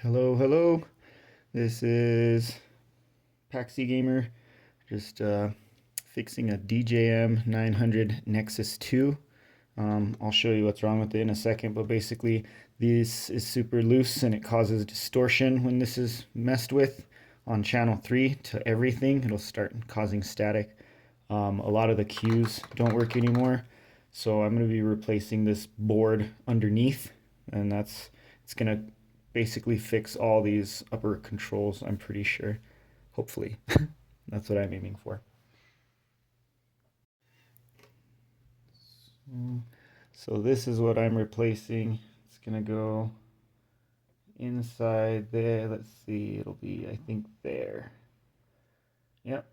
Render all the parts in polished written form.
Hello, hello. This is Paxi Gamer, just fixing a DJM-900 Nexus2. I'll show you what's wrong with it in a second, but basically this is super loose and it causes distortion when this is messed with on channel 3 to everything. It'll start causing static. A lot of the cues don't work anymore, so I'm going to be replacing this board underneath, and it's going to basically fix all these upper controls, I'm pretty sure. Hopefully. That's what I'm aiming for. So this is what I'm replacing. It's gonna go inside there. Let's see, it'll be, I think, there. Yep.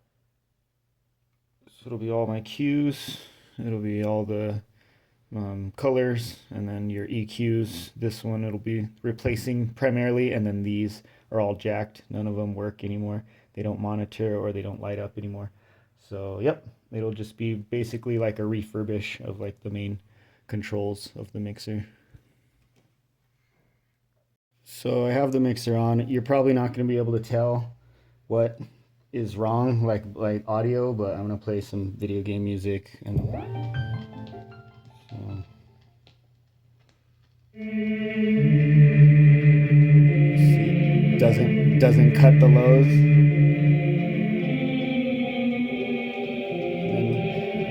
So it'll be all my cues. It'll be all the colors, and then your EQs. This one it'll be replacing primarily, and then these are all jacked. None of them work anymore. They don't monitor or they don't light up anymore. So yep, it'll just be basically like a refurbish of like the main controls of the mixer. So I have the mixer on. You're probably not going to be able to tell what is wrong, like audio, but I'm going to play some video game music and see, doesn't cut the lows. And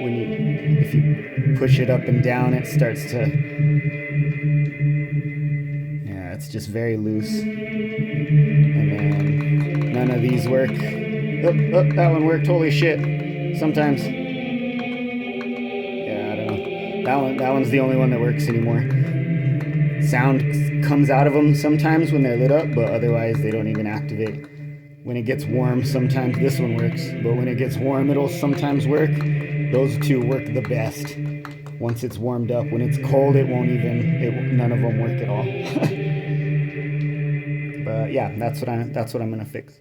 when if you push it up and down, it starts to, yeah, it's just very loose. And then none of these work. Oh, that one worked. Holy shit! Sometimes. Yeah, I don't know. That one's the only one that works anymore. Sound comes out of them sometimes when they're lit up, but otherwise they don't even activate. When it gets warm, sometimes this one works, but when it gets warm, it'll sometimes work. Those two work the best once it's warmed up. When it's cold, it won't even, none of them work at all. But yeah, that's what I'm gonna fix.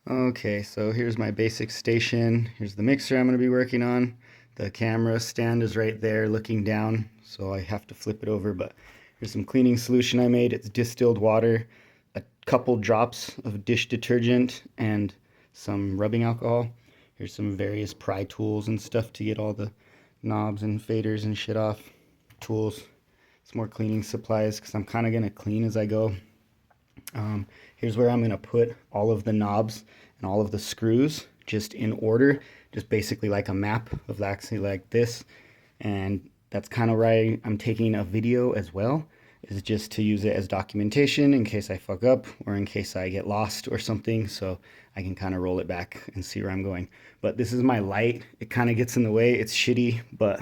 Okay, so here's my basic station. Here's the mixer I'm gonna be working on. The camera stand is right there looking down, so I have to flip it over, but here's some cleaning solution I made. It's distilled water, a couple drops of dish detergent, and some rubbing alcohol. Here's some various pry tools and stuff to get all the knobs and faders and shit off. Tools. Some more cleaning supplies because I'm kind of going to clean as I go. Here's where I'm going to put all of the knobs and all of the screws just in order, just basically like a map of actually like this. And that's kind of why I'm taking a video as well, is just to use it as documentation in case I fuck up or in case I get lost or something, so I can kind of roll it back and see where I'm going. But this is my light. It kind of gets in the way. It's shitty, but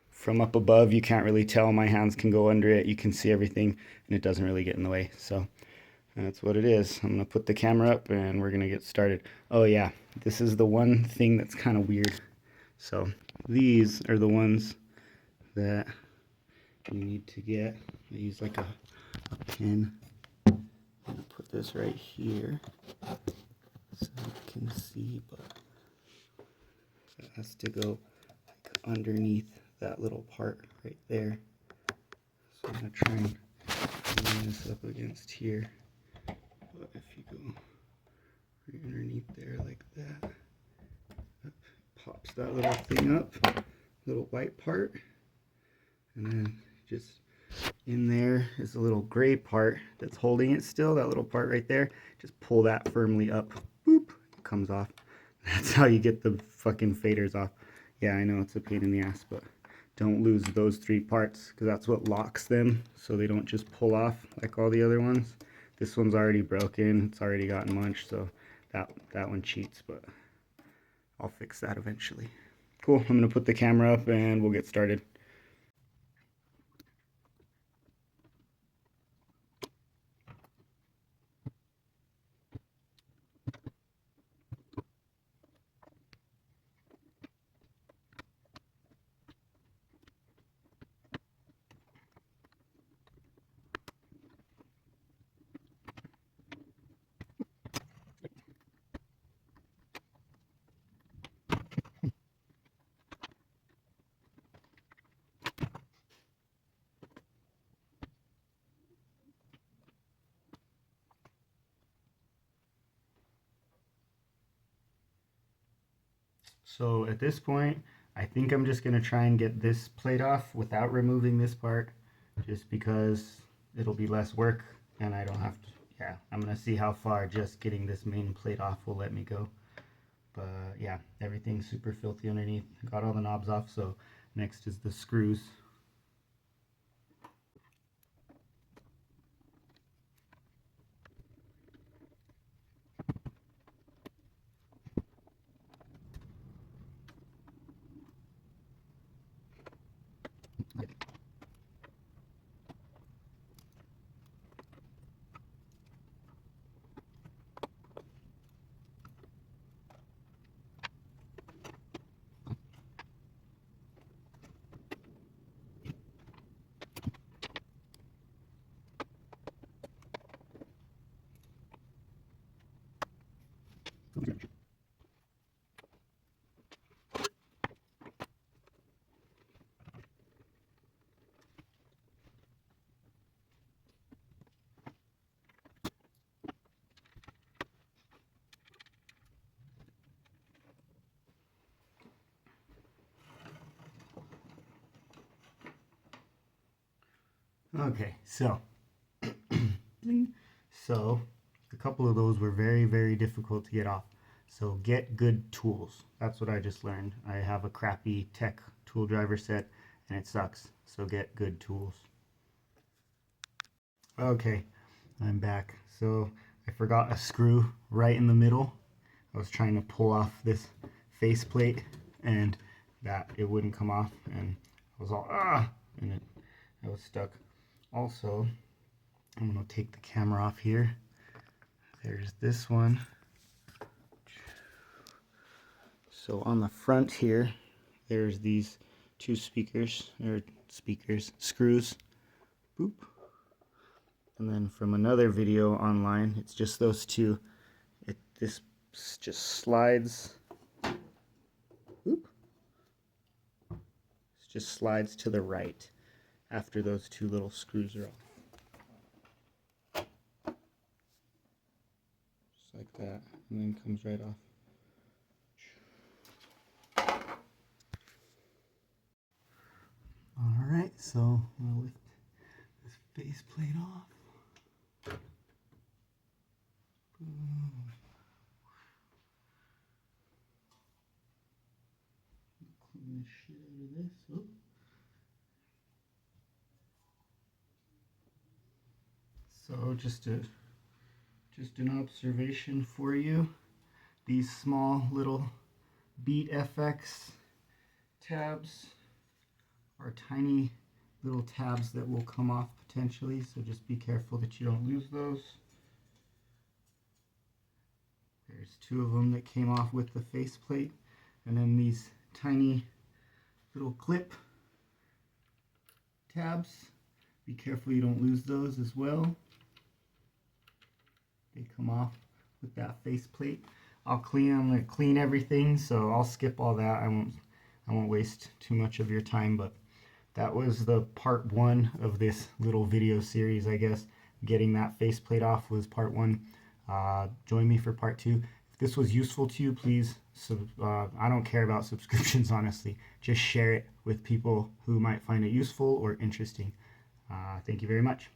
from up above you can't really tell. My hands can go under it. You can see everything and it doesn't really get in the way. So that's what it is. I'm gonna put the camera up and we're gonna get started. Oh yeah, this is the one thing that's kind of weird. So these are the ones that you need to get. I use like a pin. I'm gonna put this right here so you can see, but it has to go like underneath that little part right there. So I'm gonna try and line this up against here. But if you go right underneath there like that, it pops that little thing up, little white part, and then just in there is a little gray part that's holding it still, that little part right there. Just pull that firmly up, boop, it comes off. That's how you get the fucking faders off. Yeah, I know it's a pain in the ass, but don't lose those three parts because that's what locks them, so they don't just pull off like all the other ones. This one's already broken, it's already gotten munched, so that one cheats, but I'll fix that eventually. Cool, I'm gonna put the camera up and we'll get started. So at this point, I think I'm just going to try and get this plate off without removing this part, just because it'll be less work and I don't have to, yeah, I'm going to see how far just getting this main plate off will let me go. But yeah, everything's super filthy underneath. Got all the knobs off, so next is the screws. Okay, so a couple of those were very, very difficult to get off. So get good tools. That's what I just learned. I have a crappy tech tool driver set and it sucks. So get good tools. Okay, I'm back. So I forgot a screw right in the middle. I was trying to pull off this faceplate and it wouldn't come off, and I was all and I was stuck. Also, I'm going to take the camera off here. There's this one. So on the front here, there's these two screws. Boop. And then from another video online, it's just those two. This just slides. Boop. It just slides to the right after those two little screws are off. Just like that, and then comes right off. Alright, so I'm going to lift this faceplate off. Clean the shit out of this. Oh. So just an observation for you. These small little Beat FX tabs are tiny little tabs that will come off potentially, so just be careful that you don't lose those. There's two of them that came off with the faceplate, and then these tiny little clip tabs. Be careful you don't lose those as well. They come off with that faceplate. I'm going to clean everything, so I'll skip all that. I won't waste too much of your time, but that was the part one of this little video series, I guess. Getting that faceplate off was part one. Join me for part two. If this was useful to you, please, I don't care about subscriptions, honestly. Just share it with people who might find it useful or interesting. Thank you very much.